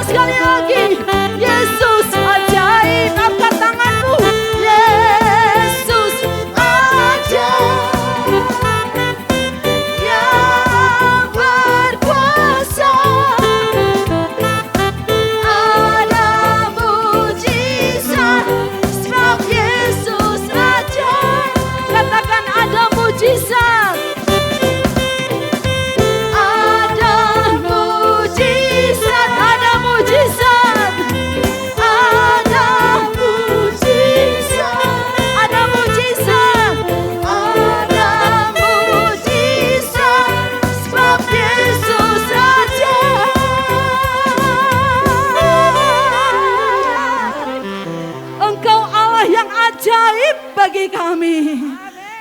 sekali lagi. Yesus ajaib, angkat tanganmu. Yesus ajaib, yang berkuasa. Ada mujizat, sebab Yesus ajaib. Katakan ada mujizat. Bagi kami.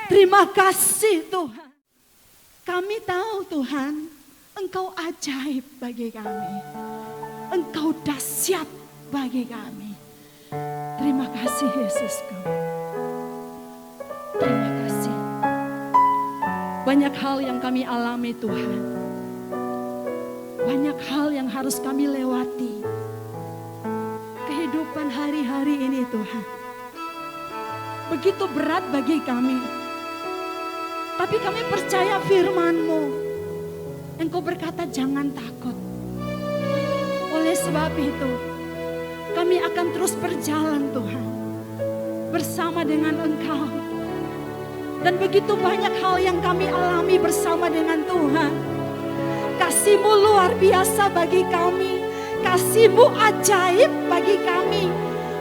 Terima kasih Tuhan. Kami tahu Tuhan, Engkau ajaib bagi kami. Engkau dahsyat bagi kami. Terima kasih Yesusku. Terima kasih. Banyak hal yang kami alami Tuhan. Banyak hal yang harus kami lewati. Kehidupan hari-hari ini Tuhan begitu berat bagi kami. Tapi kami percaya firman-Mu. Engkau berkata jangan takut. Oleh sebab itu, kami akan terus berjalan Tuhan. Bersama dengan Engkau. Dan begitu banyak hal yang kami alami bersama dengan Tuhan. Kasih-Mu luar biasa bagi kami. Kasih-Mu ajaib bagi kami.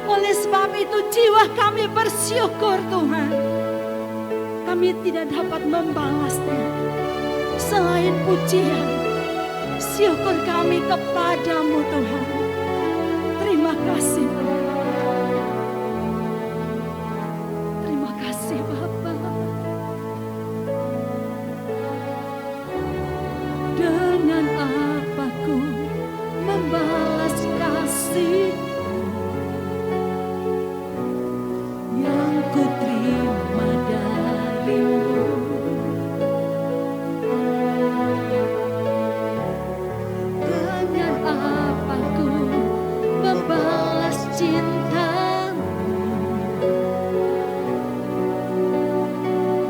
Oleh sebab itu jiwa kami bersyukur Tuhan. Kami tidak dapat membalasnya selain pujian. Syukur kami kepadamu Tuhan. Terima kasih Tuhan. Terima kasih Bapa. Dengan apa ku membalas kasih yang ku terima darimu. Dengan apa ku membalas cintamu.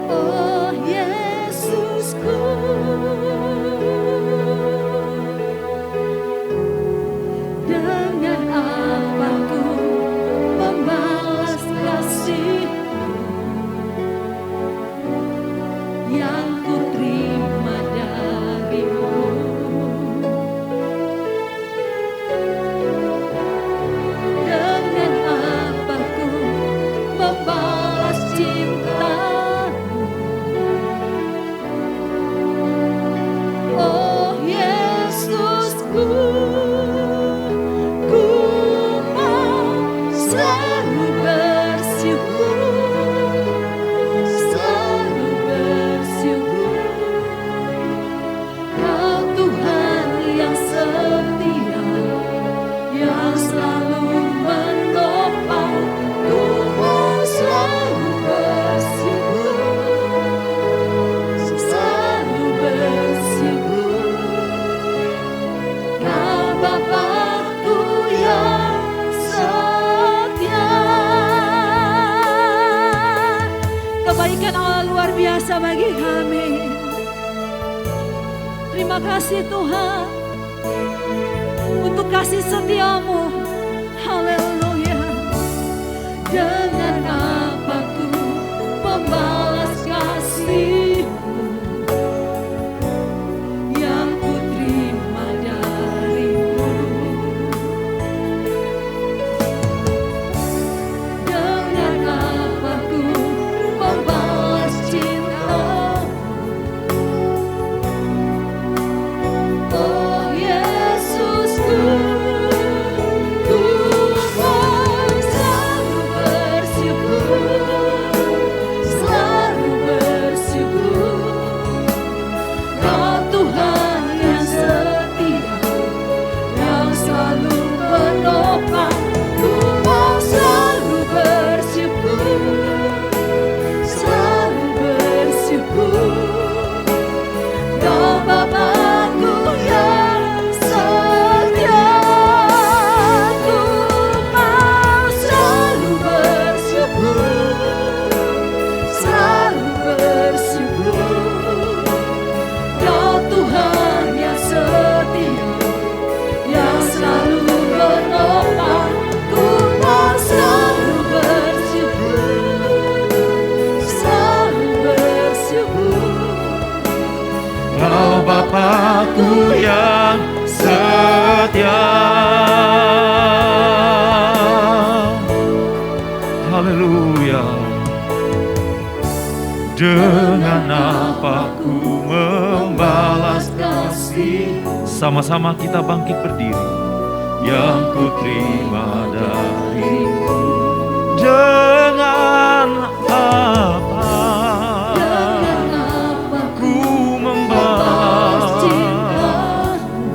Oh Yesusku, dengan apa ku membalas kasih yang ku terima darimu. Dengan apa ku membalas cintamu. Oh Yesusku, ku mau selalu bersyukur, selalu bersyukur. Kau Tuhan yang setia, yang selalu menopang. Ku mau selalu bersyukur, selalu bersyukur. Kau Bapakku yang setia. Kebaikan Allah luar biasa bagi kami. Terima kasih Tuhan untuk kasih setia-Mu. Haleluya. Dengan apa ku membalas kasih-Mu yang ku terima darimu. Dengan apa ku membalas cinta-Mu. Oh Yesusku, ku mau selalu Dengan apa ku membalas kasih? Sama-sama kita bangkit berdiri. Yang ku terima darimu. Dengan apa ku membalas cintamu?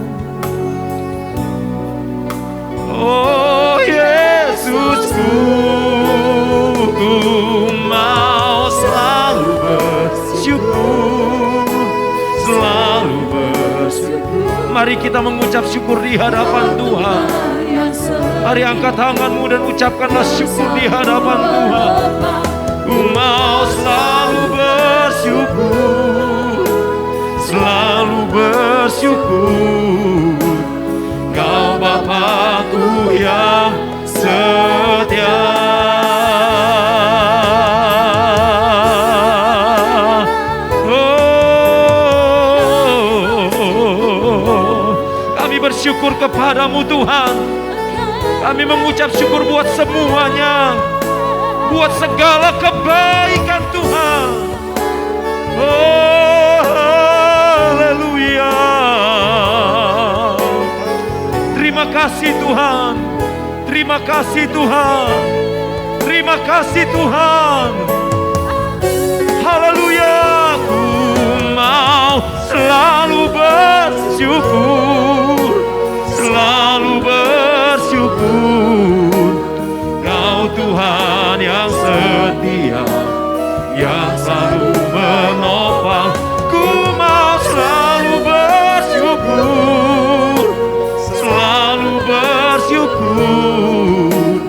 Oh Yesusku, ku mau selalu bersyukur, selalu bersyukur. Mari kita mengucap syukur di hadapan Tuhan. Mari angkat tanganmu dan ucapkanlah syukur di hadapan Tuhan. Ku mau selalu bersyukur, selalu bersyukur. Kau Bapakku yang setia. Kami bersyukur kepadamu Tuhan. Kami mengucap syukur buat semuanya, buat segala kebaikan Tuhan. Oh, haleluya. Terima kasih Tuhan. Terima kasih Tuhan. Terima kasih Tuhan. Haleluya. Ku mau selalu bersyukur, selalu bersyukur. Kau Tuhan yang setia, yang selalu menopang. Ku mau selalu bersyukur, selalu bersyukur.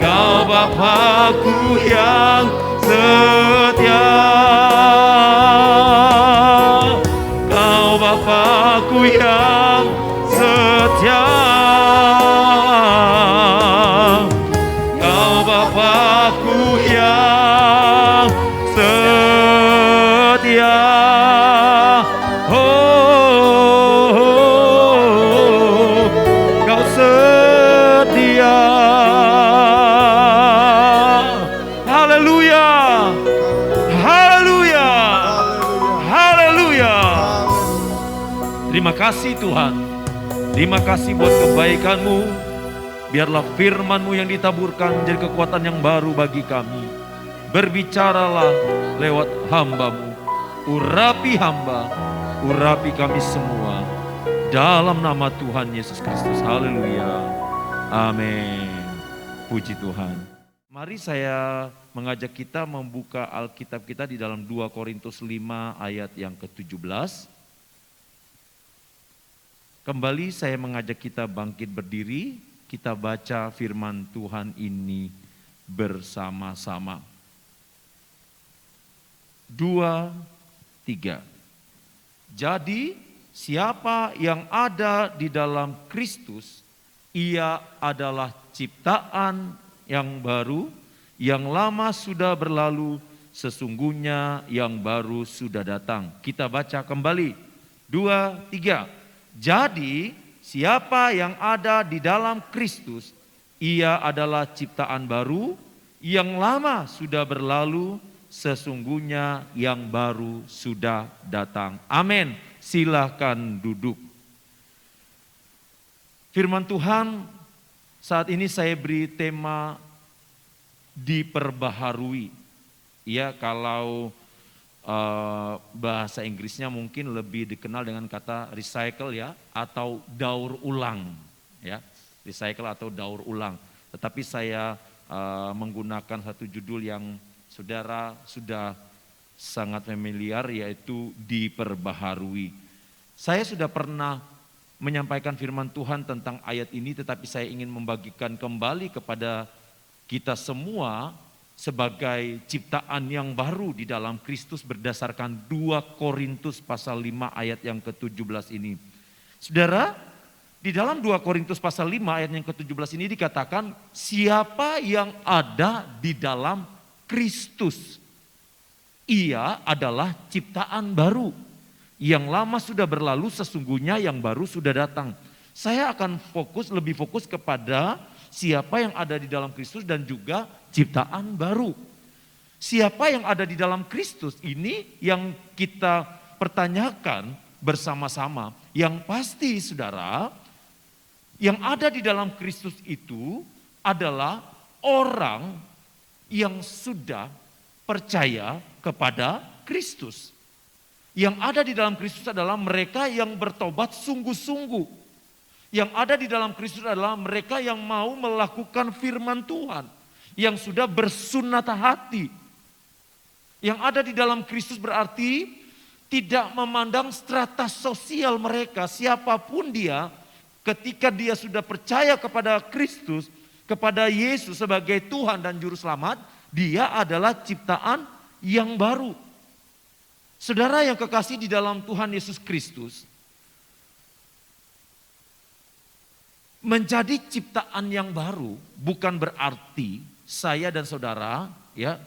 Kau Bapakku yang setia, Kau Bapakku yang setia, Kau Bapakku yang setia. Oh, Kau setia. Haleluya, haleluya, haleluya. Terima kasih Tuhan. Terima kasih buat kebaikan-Mu. Biarlah firman-Mu yang ditaburkan menjadi kekuatan yang baru bagi kami. Berbicaralah lewat hamba-Mu. Urapi hamba, urapi kami semua. Dalam nama Tuhan Yesus Kristus. Haleluya. Amin. Puji Tuhan. Mari saya mengajak kita membuka Alkitab kita di dalam 2 Korintus 5 ayat yang ke-17. Kembali saya mengajak kita bangkit berdiri, kita baca firman Tuhan ini bersama-sama. 2, 3. Jadi siapa yang ada di dalam Kristus, ia adalah ciptaan yang baru, yang lama sudah berlalu, sesungguhnya yang baru sudah datang. Kita baca kembali. 2, 3. Jadi siapa yang ada di dalam Kristus, ia adalah ciptaan baru, yang lama sudah berlalu, sesungguhnya yang baru sudah datang. Amin. Silakan duduk. Firman Tuhan saat ini saya beri tema diperbaharui. Ya, kalau bahasa Inggrisnya mungkin lebih dikenal dengan kata recycle ya, atau daur ulang ya, recycle atau daur ulang. Tetapi saya menggunakan satu judul yang saudara sudah sangat familiar, yaitu diperbaharui. Saya sudah pernah menyampaikan firman Tuhan tentang ayat ini, tetapi saya ingin membagikan kembali kepada kita semua sebagai ciptaan yang baru di dalam Kristus berdasarkan 2 Korintus pasal 5 ayat yang ke-17 ini. Saudara, di dalam 2 Korintus pasal 5 ayat yang ke-17 ini dikatakan, siapa yang ada di dalam Kristus, ia adalah ciptaan baru. Yang lama sudah berlalu, sesungguhnya yang baru sudah datang. Saya akan lebih fokus kepada siapa yang ada di dalam Kristus dan juga ciptaan baru. Siapa yang ada di dalam Kristus? Ini yang kita pertanyakan bersama-sama. Yang pasti saudara, yang ada di dalam Kristus itu adalah orang yang sudah percaya kepada Kristus. Yang ada di dalam Kristus adalah mereka yang bertobat sungguh-sungguh. Yang ada di dalam Kristus adalah mereka yang mau melakukan firman Tuhan. Yang sudah bersunat hati. Yang ada di dalam Kristus berarti tidak memandang strata sosial mereka. Siapapun dia, ketika dia sudah percaya kepada Kristus, kepada Yesus sebagai Tuhan dan Juru Selamat, dia adalah ciptaan yang baru. Saudara yang kekasih di dalam Tuhan Yesus Kristus, menjadi ciptaan yang baru bukan berarti saya dan saudara ya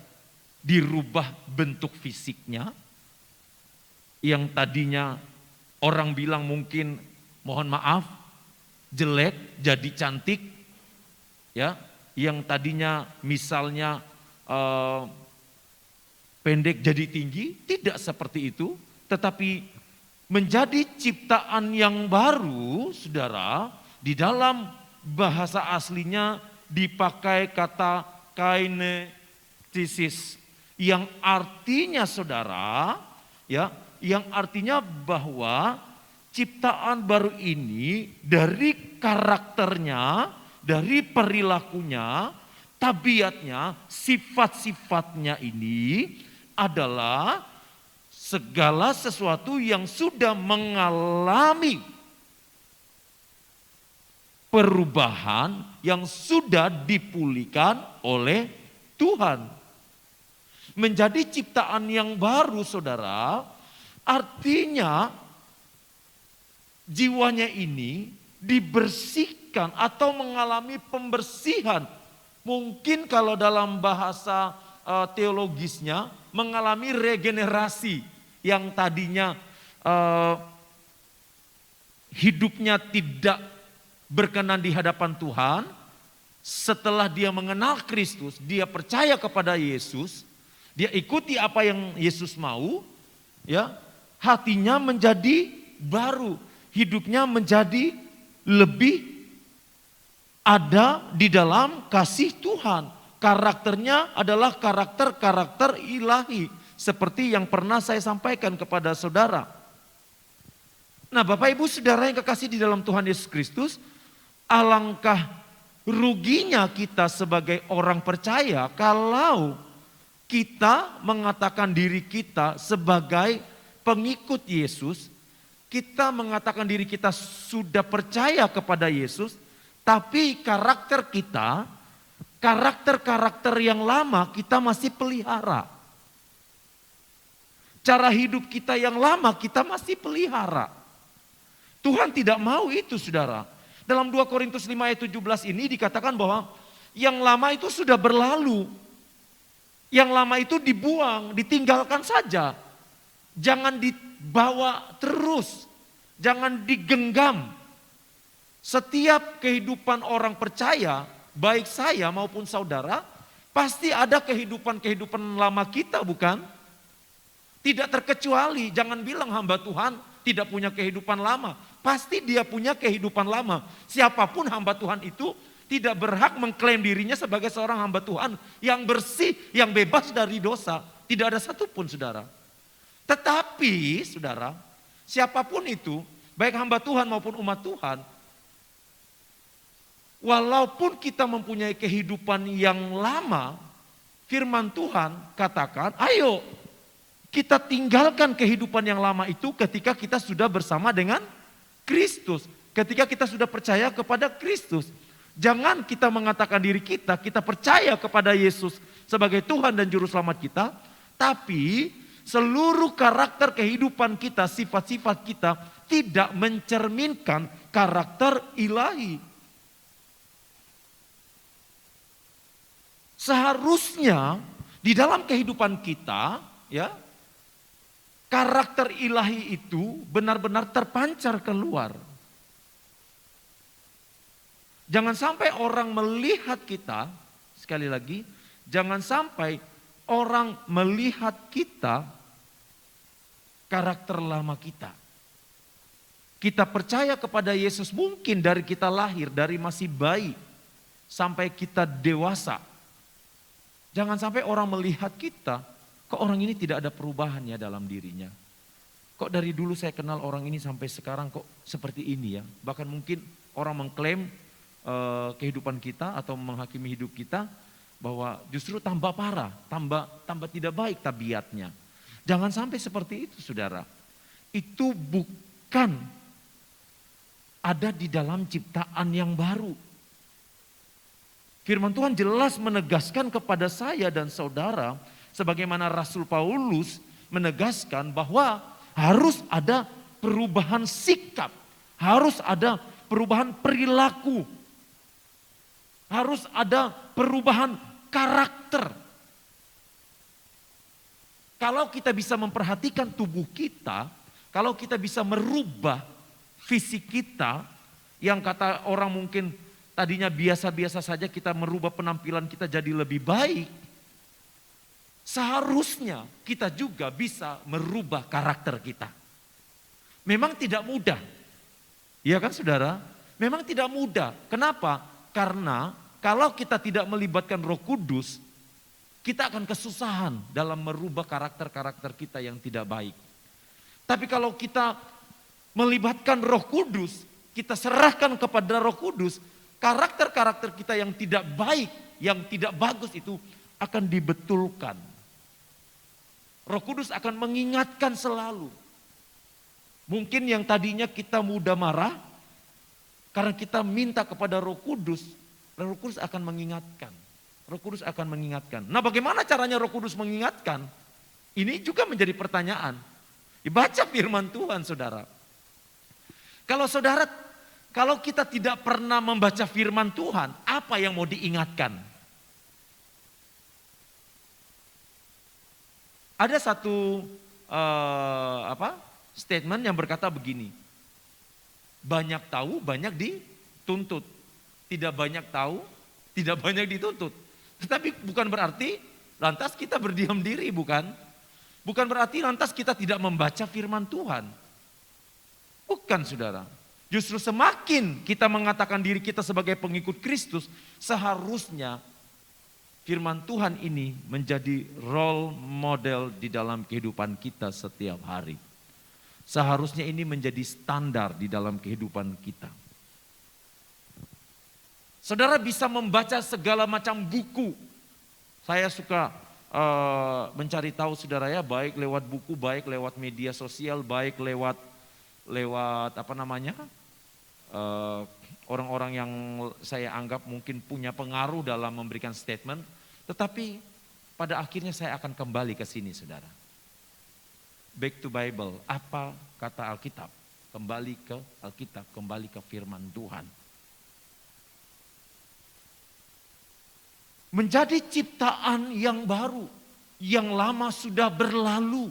dirubah bentuk fisiknya. Yang tadinya orang bilang mungkin mohon maaf jelek jadi cantik, ya. Yang tadinya misalnya pendek jadi tinggi, tidak seperti itu. Tetapi menjadi ciptaan yang baru, saudara, di dalam bahasa aslinya dipakai kata kainesis, yang artinya saudara, ya, yang artinya bahwa ciptaan baru ini dari karakternya, dari perilakunya, tabiatnya, sifat-sifatnya ini adalah segala sesuatu yang sudah mengalami perubahan yang sudah dipulihkan oleh Tuhan. Menjadi ciptaan yang baru saudara, artinya jiwanya ini dibersihkan atau mengalami pembersihan. Mungkin kalau dalam bahasa teologisnya mengalami regenerasi, yang tadinya hidupnya tidak berkenan di hadapan Tuhan. Setelah dia mengenal Kristus, dia percaya kepada Yesus, dia ikuti apa yang Yesus mau, ya, hatinya menjadi baru, hidupnya menjadi lebih ada di dalam kasih Tuhan. Karakternya adalah karakter-karakter ilahi. Seperti yang pernah saya sampaikan kepada saudara. Nah Bapak Ibu Saudara yang kekasih di dalam Tuhan Yesus Kristus, alangkah ruginya kita sebagai orang percaya kalau kita mengatakan diri kita sebagai pengikut Yesus, kita mengatakan diri kita sudah percaya kepada Yesus, tapi karakter kita, karakter-karakter yang lama kita masih pelihara. Cara hidup kita yang lama kita masih pelihara. Tuhan tidak mau itu saudara. Dalam 2 Korintus 5 ayat 17 ini dikatakan bahwa yang lama itu sudah berlalu. Yang lama itu dibuang, ditinggalkan saja. Jangan dibawa terus, jangan digenggam. Setiap kehidupan orang percaya, baik saya maupun saudara, pasti ada kehidupan-kehidupan lama kita, bukan? Tidak terkecuali, jangan bilang hamba Tuhan tidak punya kehidupan lama. Pasti dia punya kehidupan lama. Siapapun hamba Tuhan itu tidak berhak mengklaim dirinya sebagai seorang hamba Tuhan yang bersih, yang bebas dari dosa. Tidak ada satupun saudara. Tetapi saudara, siapapun itu, baik hamba Tuhan maupun umat Tuhan, walaupun kita mempunyai kehidupan yang lama, firman Tuhan katakan, ayo kita tinggalkan kehidupan yang lama itu ketika kita sudah bersama dengan Kristus. Ketika kita sudah percaya kepada Kristus. Jangan kita mengatakan diri kita percaya kepada Yesus sebagai Tuhan dan Juru Selamat kita. Tapi seluruh karakter kehidupan kita, sifat-sifat kita tidak mencerminkan karakter ilahi. Seharusnya di dalam kehidupan kita, ya, karakter ilahi itu benar-benar terpancar keluar. Jangan sampai orang melihat kita, sekali lagi, jangan sampai orang melihat kita, karakter lama kita. Kita percaya kepada Yesus mungkin dari kita lahir, dari masih bayi, sampai kita dewasa. Jangan sampai orang melihat kita, kok orang ini tidak ada perubahan ya dalam dirinya. Kok dari dulu saya kenal orang ini sampai sekarang kok seperti ini ya. Bahkan mungkin orang mengklaim kehidupan kita atau menghakimi hidup kita bahwa justru tambah parah, tambah tidak baik tabiatnya. Jangan sampai seperti itu saudara. Itu bukan ada di dalam ciptaan yang baru. Firman Tuhan jelas menegaskan kepada saya dan saudara, sebagaimana Rasul Paulus menegaskan bahwa harus ada perubahan sikap, harus ada perubahan perilaku, harus ada perubahan karakter. Kalau kita bisa memperhatikan tubuh kita, kalau kita bisa merubah fisik kita, yang kata orang mungkin tadinya biasa-biasa saja, kita merubah penampilan kita jadi lebih baik. Seharusnya kita juga bisa merubah karakter kita. Memang tidak mudah. Iya kan saudara? Memang tidak mudah. Kenapa? Karena kalau kita tidak melibatkan Roh Kudus, kita akan kesusahan dalam merubah karakter-karakter kita yang tidak baik. Tapi kalau kita melibatkan Roh Kudus, kita serahkan kepada Roh Kudus, karakter-karakter kita yang tidak baik, yang tidak bagus itu akan dibetulkan. Roh Kudus akan mengingatkan selalu. Mungkin yang tadinya kita mudah marah, karena kita minta kepada Roh Kudus akan mengingatkan. Roh Kudus akan mengingatkan. Nah, bagaimana caranya Roh Kudus mengingatkan? Ini juga menjadi pertanyaan. Baca firman Tuhan, saudara. Kalau kita tidak pernah membaca firman Tuhan, apa yang mau diingatkan? Ada satu statement yang berkata begini, banyak tahu, banyak dituntut. Tidak banyak tahu, tidak banyak dituntut. Tetapi bukan berarti lantas kita berdiam diri, bukan? Bukan berarti lantas kita tidak membaca firman Tuhan. Bukan saudara. Justru semakin kita mengatakan diri kita sebagai pengikut Kristus, seharusnya firman Tuhan ini menjadi role model di dalam kehidupan kita setiap hari. Seharusnya ini menjadi standar di dalam kehidupan kita. Saudara bisa membaca segala macam buku. Saya suka mencari tahu saudara ya, baik lewat buku, baik lewat media sosial, baik lewat orang-orang yang saya anggap mungkin punya pengaruh dalam memberikan statement, tetapi pada akhirnya saya akan kembali ke sini saudara. Back to Bible, apa kata Alkitab? Kembali ke Alkitab, kembali ke firman Tuhan. Menjadi ciptaan yang baru, yang lama sudah berlalu.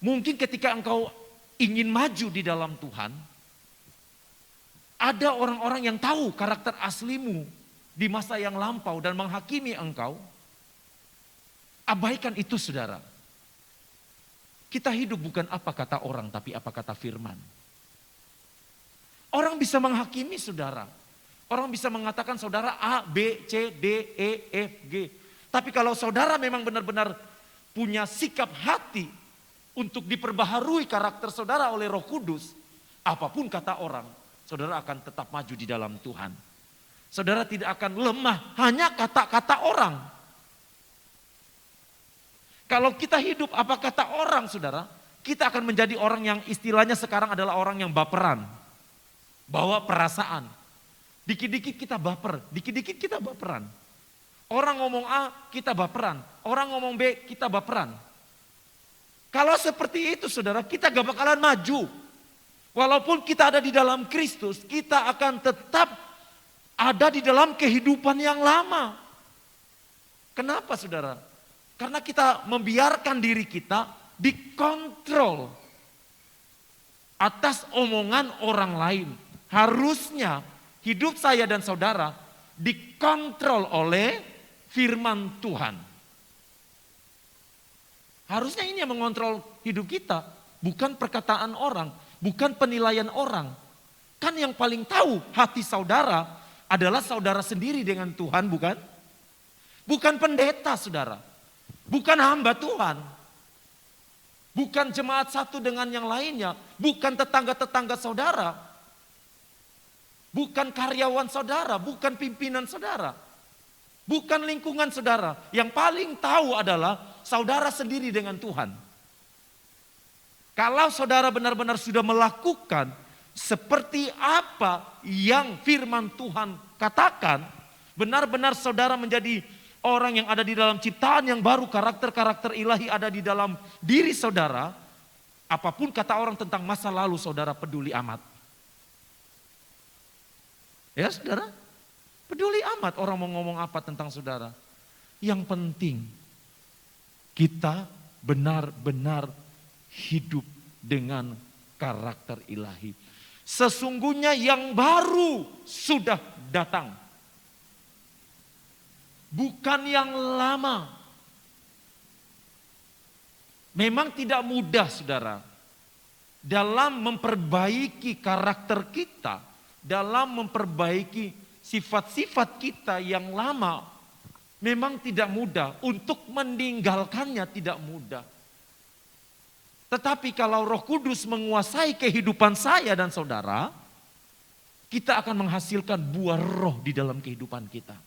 Mungkin ketika engkau ingin maju di dalam Tuhan, ada orang-orang yang tahu karakter aslimu di masa yang lampau dan menghakimi engkau. Abaikan itu saudara. Kita hidup bukan apa kata orang, tapi apa kata firman. Orang bisa menghakimi saudara. Orang bisa mengatakan saudara A, B, C, D, E, F, G. Tapi kalau saudara memang benar-benar punya sikap hati untuk diperbaharui karakter saudara oleh Roh Kudus, apapun kata orang, saudara akan tetap maju di dalam Tuhan. Saudara tidak akan lemah hanya kata-kata orang. Kalau kita hidup apa kata orang saudara, kita akan menjadi orang yang istilahnya sekarang adalah orang yang baperan. Bawa perasaan. Dikit-dikit kita baper, dikit-dikit kita baperan. Orang ngomong A, kita baperan. Orang ngomong B, kita baperan. Kalau seperti itu saudara, kita gak bakalan maju. Walaupun kita ada di dalam Kristus, kita akan tetap ada di dalam kehidupan yang lama. Kenapa saudara? Karena kita membiarkan diri kita dikontrol atas omongan orang lain. Harusnya hidup saya dan saudara dikontrol oleh firman Tuhan. Harusnya ini yang mengontrol hidup kita, bukan perkataan orang, bukan penilaian orang. Kan yang paling tahu hati saudara adalah saudara sendiri dengan Tuhan, bukan? Bukan pendeta, saudara. Bukan hamba Tuhan. Bukan jemaat satu dengan yang lainnya. Bukan tetangga-tetangga saudara. Bukan karyawan saudara. Bukan pimpinan saudara. Bukan lingkungan saudara. Yang paling tahu adalah saudara sendiri dengan Tuhan. Kalau saudara benar-benar sudah melakukan seperti apa yang firman Tuhan katakan, benar-benar saudara menjadi orang yang ada di dalam ciptaan yang baru, karakter-karakter ilahi ada di dalam diri saudara, apapun kata orang tentang masa lalu saudara peduli amat. Ya saudara, peduli amat orang mau ngomong apa tentang saudara. Yang penting kita benar-benar hidup dengan karakter ilahi. Sesungguhnya yang baru sudah datang. Bukan yang lama. Memang tidak mudah saudara. Dalam memperbaiki karakter kita. Dalam memperbaiki sifat-sifat kita yang lama. Memang tidak mudah. Untuk meninggalkannya tidak mudah. Tetapi kalau Roh Kudus menguasai kehidupan saya dan saudara. Kita akan menghasilkan buah roh di dalam kehidupan kita.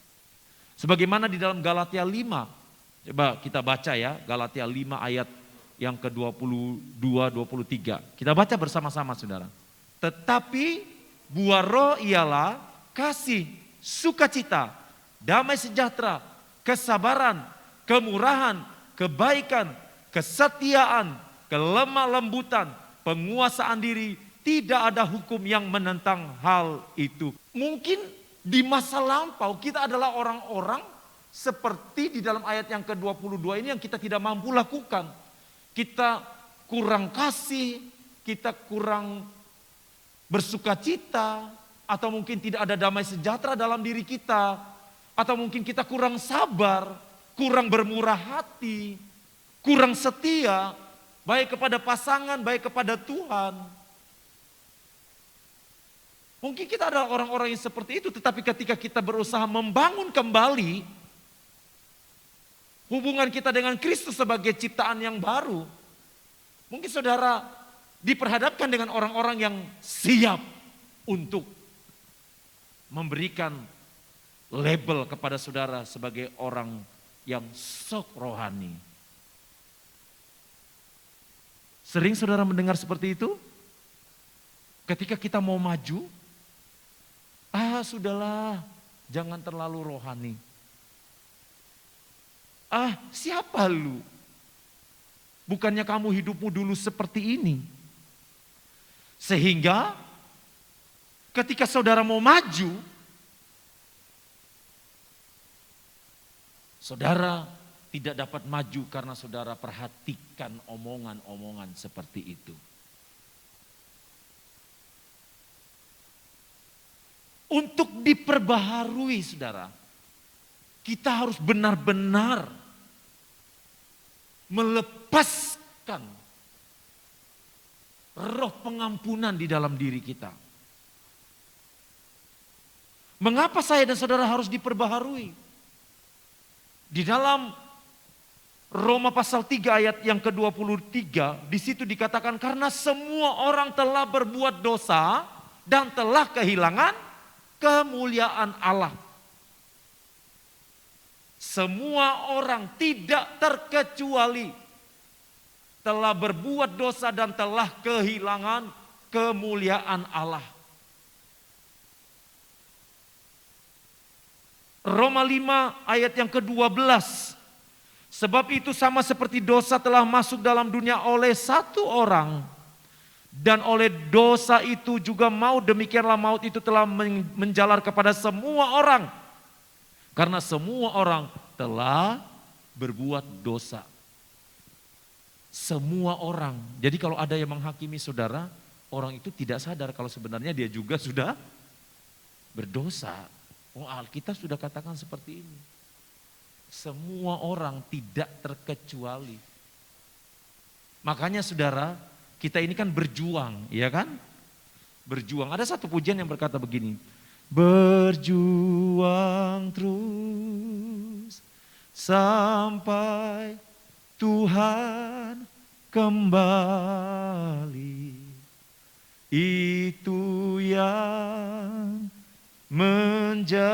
Sebagaimana di dalam Galatia 5, coba kita baca ya, Galatia 5 ayat yang ke-22-23. Kita baca bersama-sama saudara. Tetapi buah roh ialah kasih, sukacita, damai sejahtera, kesabaran, kemurahan, kebaikan, kesetiaan, kelemah lembutan, penguasaan diri. Tidak ada hukum yang menentang hal itu. Mungkin di masa lampau kita adalah orang-orang seperti di dalam ayat yang ke-22 ini yang kita tidak mampu lakukan. Kita kurang kasih, kita kurang bersukacita, atau mungkin tidak ada damai sejahtera dalam diri kita, atau mungkin kita kurang sabar, kurang bermurah hati, kurang setia, baik kepada pasangan, baik kepada Tuhan. Mungkin kita adalah orang-orang yang seperti itu, tetapi ketika kita berusaha membangun kembali hubungan kita dengan Kristus sebagai ciptaan yang baru, mungkin saudara diperhadapkan dengan orang-orang yang siap untuk memberikan label kepada saudara sebagai orang yang sok rohani. Sering saudara mendengar seperti itu? Ketika kita mau maju, sudahlah, jangan terlalu rohani. Siapa lu? Bukannya kamu hidupmu dulu seperti ini. Sehingga ketika saudara mau maju, saudara tidak dapat maju karena saudara perhatikan omongan-omongan seperti itu. Untuk diperbaharui saudara, kita harus benar-benar melepaskan roh pengampunan di dalam diri kita. Mengapa saya dan saudara harus diperbaharui? Di dalam Roma pasal 3 ayat yang ke-23, di situ dikatakan karena semua orang telah berbuat dosa dan telah kehilangan kemuliaan Allah. Semua orang tidak terkecuali telah berbuat dosa dan telah kehilangan kemuliaan Allah. Roma 5 ayat yang ke-12. Sebab itu sama seperti dosa telah masuk dalam dunia oleh satu orang. Dan oleh dosa itu juga demikianlah maut itu telah menjalar kepada semua orang. Karena semua orang telah berbuat dosa. Semua orang. Jadi kalau ada yang menghakimi saudara, orang itu tidak sadar kalau sebenarnya dia juga sudah berdosa. Alkitab sudah katakan seperti ini. Semua orang tidak terkecuali. Makanya saudara, kita ini kan berjuang, ya kan? Berjuang. Ada satu pujian yang berkata begini, berjuang terus sampai Tuhan kembali. Itu yang menjadi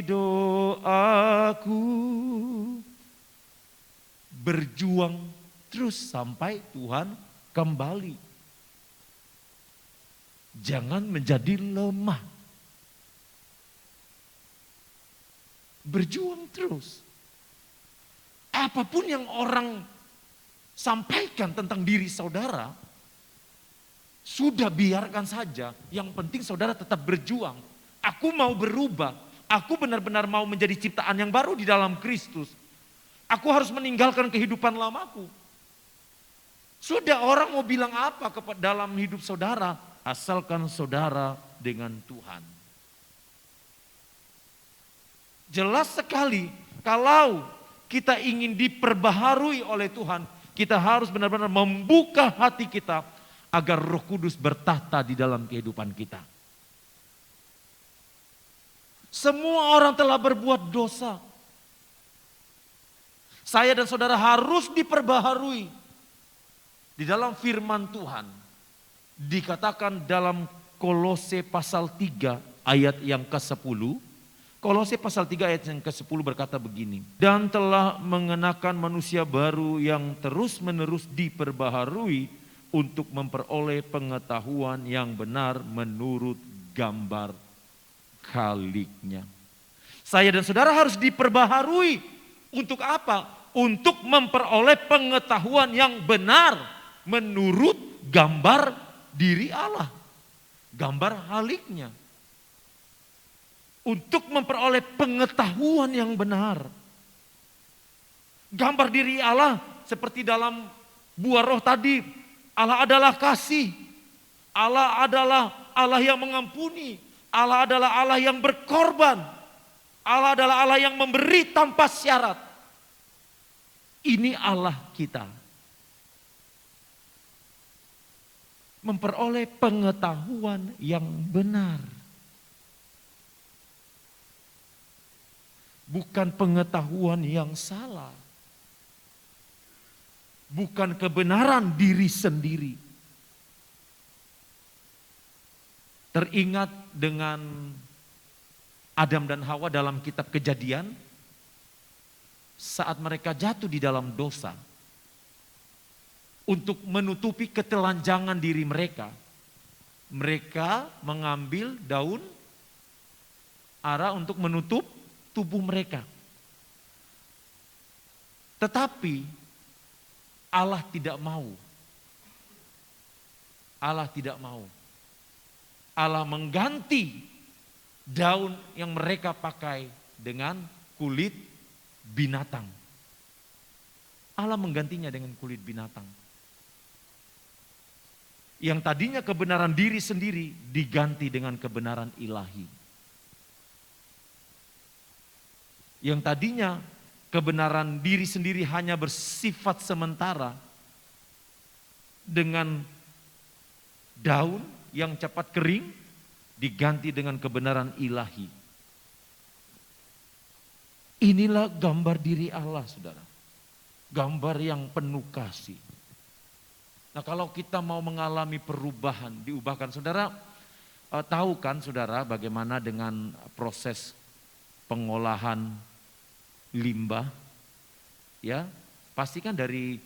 doaku. Berjuang terus sampai Tuhan kembali. Jangan menjadi lemah. Berjuang terus. Apapun yang orang sampaikan tentang diri saudara, sudah biarkan saja, yang penting saudara tetap berjuang. Aku mau berubah, aku benar-benar mau menjadi ciptaan yang baru di dalam Kristus. Aku harus meninggalkan kehidupan lamaku. Sudah orang mau bilang apa dalam hidup saudara, asalkan saudara dengan Tuhan. Jelas sekali, kalau kita ingin diperbaharui oleh Tuhan, kita harus benar-benar membuka hati kita, agar Roh Kudus bertahta di dalam kehidupan kita. Semua orang telah berbuat dosa. Saya dan saudara harus diperbaharui. Di dalam firman Tuhan, dikatakan dalam Kolose pasal 3 ayat yang ke-10. Kolose pasal 3 ayat yang ke-10 berkata begini. Dan telah mengenakan manusia baru yang terus-menerus diperbaharui untuk memperoleh pengetahuan yang benar menurut gambar Khaliknya. Saya dan saudara harus diperbaharui. Untuk apa? Untuk memperoleh pengetahuan yang benar menurut gambar diri Allah. Gambar Khaliknya. Untuk memperoleh pengetahuan yang benar. Gambar diri Allah seperti dalam buah roh tadi. Allah adalah kasih, Allah adalah Allah yang mengampuni, Allah adalah Allah yang berkorban, Allah adalah Allah yang memberi tanpa syarat. Ini Allah kita. Memperoleh pengetahuan yang benar. Bukan pengetahuan yang salah. Bukan kebenaran diri sendiri. Teringat dengan Adam dan Hawa dalam kitab Kejadian, saat mereka jatuh di dalam dosa, untuk menutupi ketelanjangan diri mereka, mereka mengambil daun ara untuk menutup tubuh mereka. Tetapi Allah tidak mau. Allah tidak mau. Allah mengganti daun yang mereka pakai dengan kulit binatang. Allah menggantinya dengan kulit binatang. Yang tadinya kebenaran diri sendiri diganti dengan kebenaran ilahi. Yang tadinya kebenaran diri sendiri hanya bersifat sementara, dengan daun yang cepat kering diganti dengan kebenaran ilahi. Inilah gambar diri Allah, saudara. Gambar yang penuh kasih. Nah, kalau kita mau mengalami perubahan, diubahkan, saudara tahu kan saudara bagaimana dengan proses pengolahan limbah, ya pastikan dari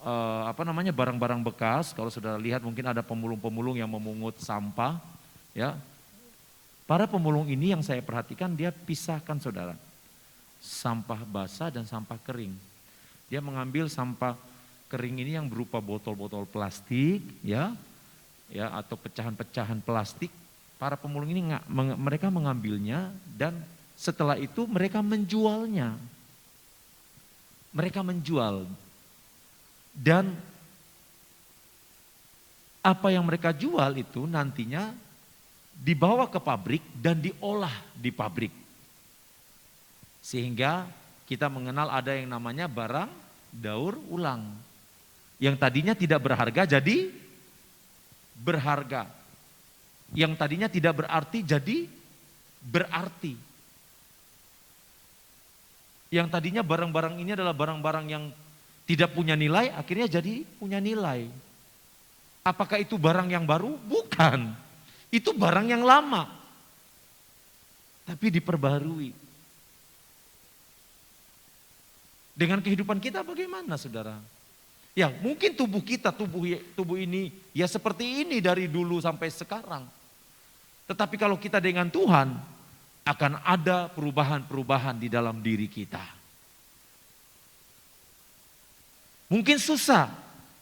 barang-barang bekas. Kalau saudara lihat mungkin ada pemulung-pemulung yang memungut sampah, ya. Para pemulung ini yang saya perhatikan dia pisahkan saudara, sampah basah dan sampah kering. Dia mengambil sampah kering ini yang berupa botol-botol plastik, ya atau pecahan-pecahan plastik. Para pemulung ini mereka mengambilnya dan setelah itu mereka menjualnya. Mereka menjual. Dan apa yang mereka jual itu nantinya dibawa ke pabrik dan diolah di pabrik. Sehingga kita mengenal ada yang namanya barang daur ulang. Yang tadinya tidak berharga jadi berharga. Yang tadinya tidak berarti jadi berarti. Yang tadinya barang-barang ini adalah barang-barang yang tidak punya nilai, akhirnya jadi punya nilai. Apakah itu barang yang baru? Bukan. Itu barang yang lama. Tapi diperbarui. Dengan kehidupan kita bagaimana, saudara? Ya mungkin tubuh kita, tubuh ini ya seperti ini dari dulu sampai sekarang. Tetapi kalau kita dengan Tuhan, akan ada perubahan-perubahan di dalam diri kita. Mungkin susah,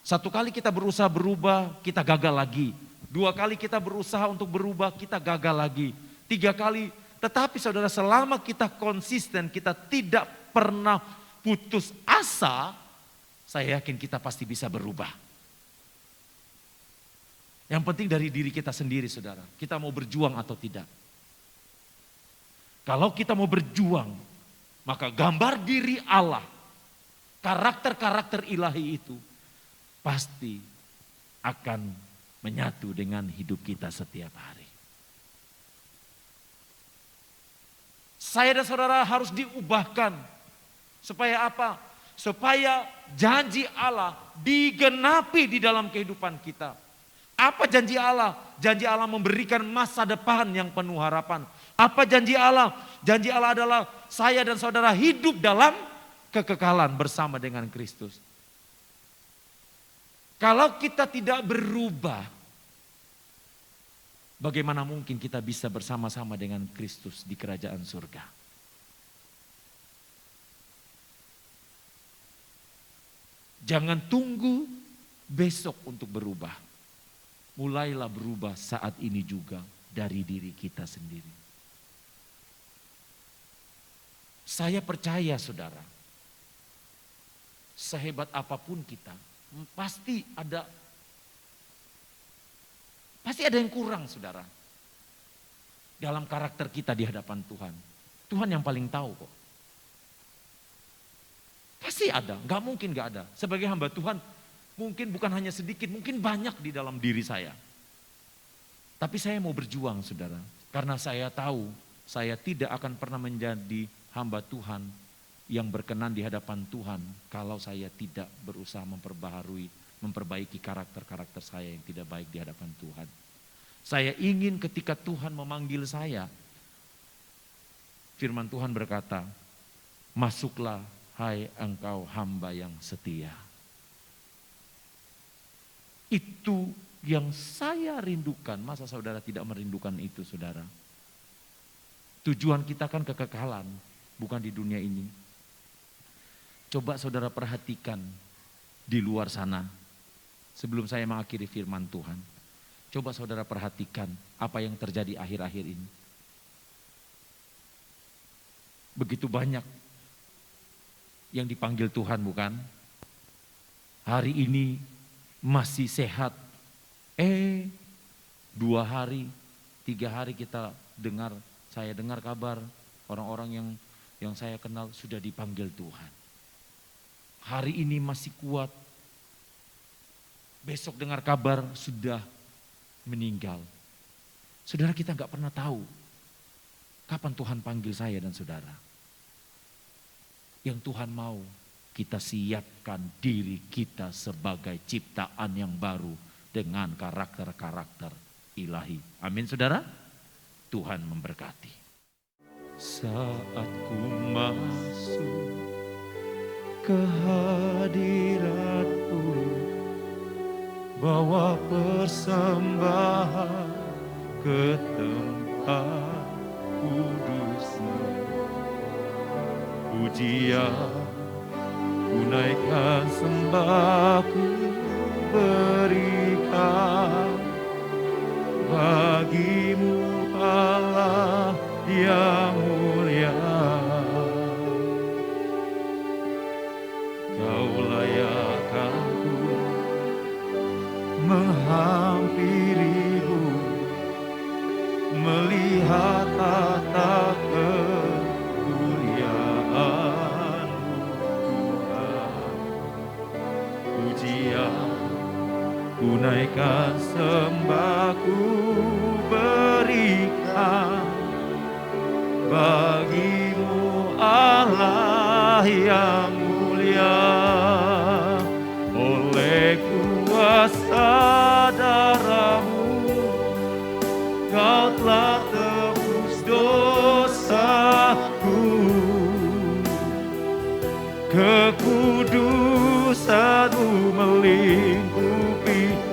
satu kali kita berusaha berubah, kita gagal lagi. 2 kali kita berusaha untuk berubah, kita gagal lagi. 3 kali, tetapi saudara selama kita konsisten, kita tidak pernah putus asa, saya yakin kita pasti bisa berubah. Yang penting dari diri kita sendiri, saudara. Kita mau berjuang atau tidak. Kalau kita mau berjuang, maka gambar diri Allah, karakter-karakter ilahi itu pasti akan menyatu dengan hidup kita setiap hari. Saya dan saudara harus diubahkan. Supaya apa? Supaya janji Allah digenapi di dalam kehidupan kita. Apa janji Allah? Janji Allah memberikan masa depan yang penuh harapan. Apa janji Allah? Janji Allah adalah saya dan saudara hidup dalam kekekalan bersama dengan Kristus. Kalau kita tidak berubah, bagaimana mungkin kita bisa bersama-sama dengan Kristus di kerajaan surga? Jangan tunggu besok untuk berubah. Mulailah berubah saat ini juga dari diri kita sendiri. Saya percaya, saudara, sehebat apapun kita, pasti ada yang kurang, saudara. Dalam karakter kita di hadapan Tuhan. Tuhan yang paling tahu kok. Pasti ada, gak mungkin gak ada. Sebagai hamba Tuhan, mungkin bukan hanya sedikit, mungkin banyak di dalam diri saya. Tapi saya mau berjuang, saudara. Karena saya tahu, saya tidak akan pernah menjadi hamba Tuhan yang berkenan di hadapan Tuhan kalau saya tidak berusaha memperbaiki karakter-karakter saya yang tidak baik di hadapan Tuhan. Saya ingin ketika Tuhan memanggil saya, firman Tuhan berkata, masuklah hai engkau hamba yang setia. Itu yang saya rindukan. Masa saudara tidak merindukan itu, saudara? Tujuan kita kan kekekalan, bukan di dunia ini. Coba saudara perhatikan di luar sana. Sebelum saya mengakhiri firman Tuhan. Coba saudara perhatikan apa yang terjadi akhir-akhir ini. Begitu banyak yang dipanggil Tuhan, bukan? Hari ini masih sehat. 2 hari, 3 hari saya dengar kabar orang-orang yang saya kenal sudah dipanggil Tuhan. Hari ini masih kuat. Besok dengar kabar sudah meninggal. Saudara, kita gak pernah tahu kapan Tuhan panggil saya dan saudara. Yang Tuhan mau kita siapkan diri kita sebagai ciptaan yang baru dengan karakter-karakter ilahi. Amin, saudara. Tuhan memberkati. Saat ku masuk ke hadirat-Mu, bawa persembahan ke tempat kudus-Mu. Pujian ku naikkan, sembah ku berikan bagi-Mu Allah yang mulia. Kau layak aku menghampiri-Mu, melihat tata kemuliaan Bagaikan sembahku berikan bagimu Allah yang mulia, oleh kuasa darah-Mu Kau telah tebus dosaku, kekudusan-Mu melingkupiku.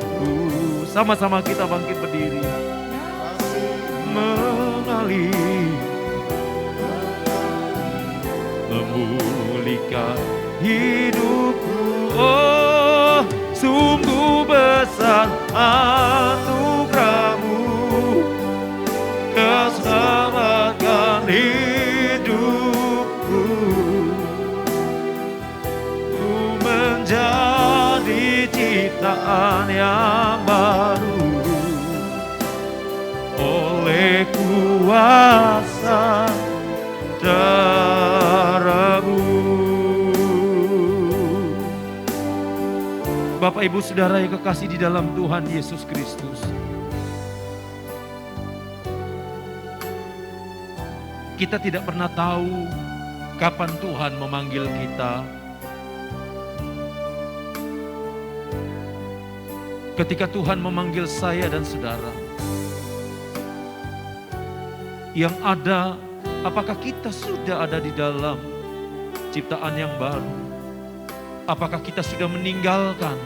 Sama-sama kita bangkit berdiri. Mengalir, memulihkan hidupku. Oh, sungguh besar anugerah-Mu, Kau selamatkan hidupku. Ku menjadi ciptaan yang baru oleh kuasa darah-Mu. Bapak Ibu Saudara yang kekasih di dalam Tuhan Yesus Kristus, kita tidak pernah tahu kapan Tuhan memanggil kita. Ketika Tuhan memanggil saya dan saudara, yang ada, apakah kita sudah ada di dalam ciptaan yang baru? Apakah kita sudah meninggalkan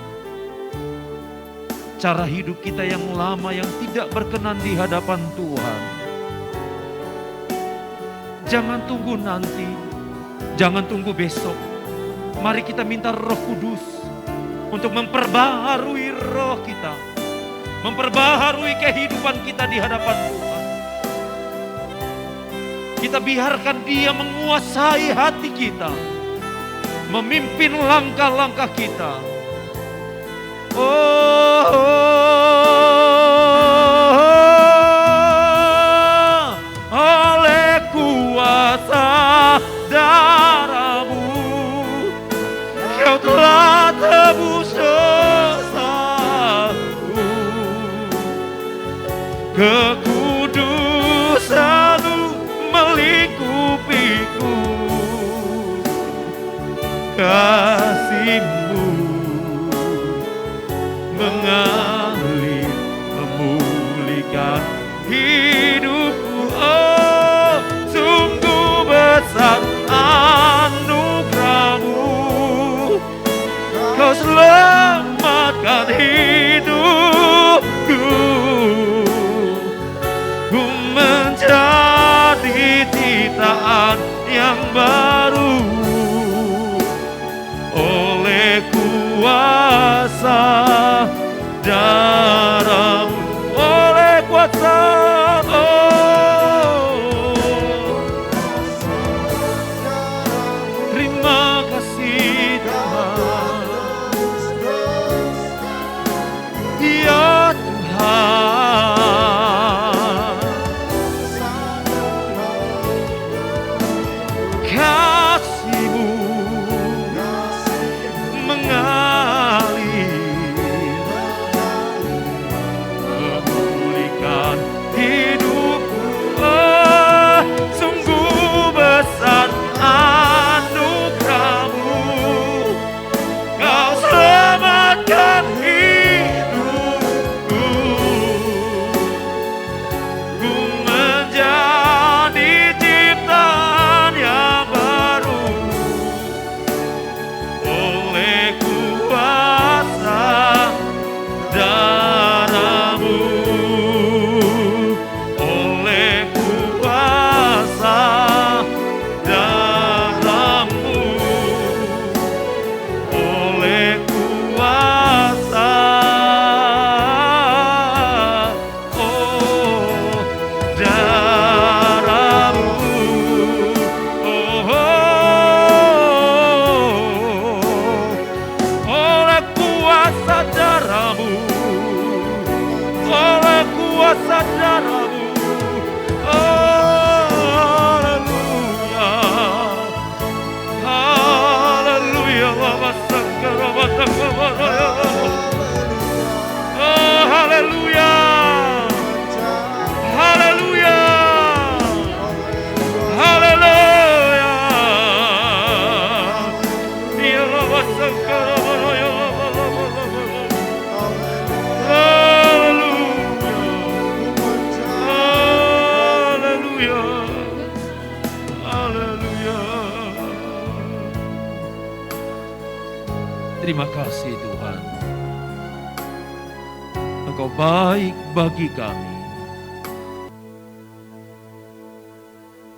cara hidup kita yang lama yang tidak berkenan di hadapan Tuhan? Jangan tunggu nanti, jangan tunggu besok. Mari kita minta Roh Kudus untuk memperbaharui roh kita, memperbaharui kehidupan kita di hadapan Tuhan. Kita biarkan Dia menguasai hati kita, memimpin langkah-langkah kita. Oleh kuasa darah-Mu Kau telah tebus dosaku, kekudusan-Mu melingkupiku. Kasih-Mu mengalir, memulihkan hidupku. Oh, sungguh besar anugerah-Mu, Kau selamatkan hidupku. Ku menjadi ciptaan yang baru oleh kuasa darah-Mu, oleh kuasa. Terima kasih Tuhan, ya Tuhan. Terima kasih Tuhan. Engkau baik bagi kami.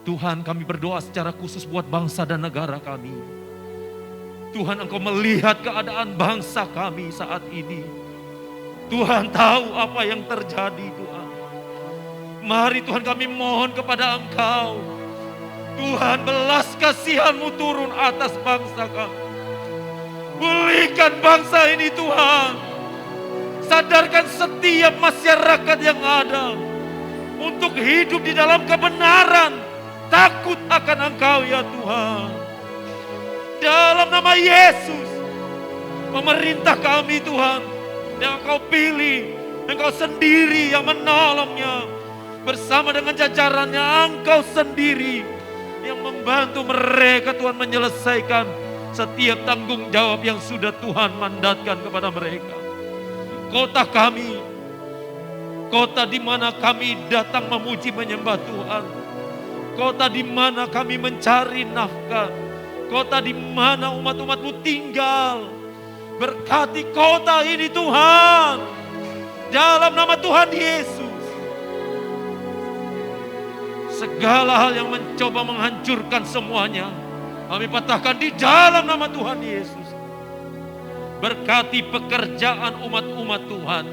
Tuhan, kami berdoa secara khusus buat bangsa dan negara kami. Tuhan, Engkau melihat keadaan bangsa kami saat ini. Tuhan tahu apa yang terjadi Tuhan. Mari Tuhan kami mohon kepada Engkau. Tuhan, belas kasihan-Mu turun atas bangsa kami. Pulihkan bangsa ini Tuhan. Sadarkan setiap masyarakat yang ada untuk hidup di dalam kebenaran. Takut akan Engkau ya Tuhan. Dalam nama Yesus, pemerintah kami Tuhan, yang Engkau pilih, Engkau sendiri yang menolongnya. Bersama dengan jajarannya, Engkau sendiri yang membantu mereka Tuhan menyelesaikan setiap tanggung jawab yang sudah Tuhan mandatkan kepada mereka. Kota kami, kota di mana kami datang memuji menyembah Tuhan. Kota di mana kami mencari nafkah. Kota di mana umat-umat-Mu tinggal. Berkati kota ini Tuhan. Dalam nama Tuhan Yesus. Segala hal yang mencoba menghancurkan semuanya, kami patahkan di dalam nama Tuhan Yesus. Berkati pekerjaan umat-umat Tuhan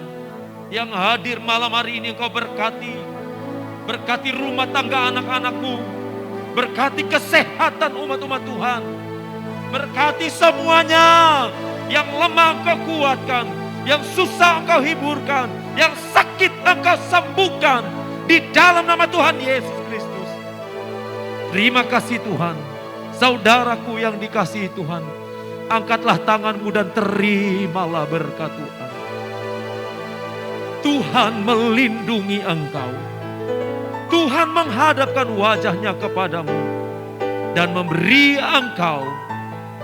yang hadir malam hari ini, Engkau berkati. Berkati rumah tangga anak-anak-Mu. Berkati kesehatan umat-umat Tuhan. Berkati semuanya. Yang lemah Engkau kuatkan. Yang susah Engkau hiburkan. Yang sakit Engkau sembuhkan. Di dalam nama Tuhan Yesus Kristus. Terima kasih Tuhan. Saudaraku yang dikasihi Tuhan. Angkatlah tanganmu dan terimalah berkat Tuhan. Tuhan melindungi engkau. Tuhan menghadapkan wajahnya kepadamu dan memberi engkau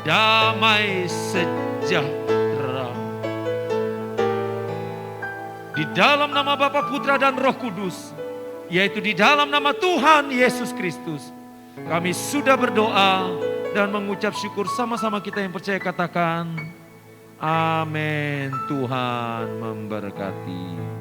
damai sejahtera. Di dalam nama Bapa, Putra dan Roh Kudus, yaitu di dalam nama Tuhan Yesus Kristus, kami sudah berdoa dan mengucap syukur. Sama-sama kita yang percaya katakan, amin. Tuhan memberkati.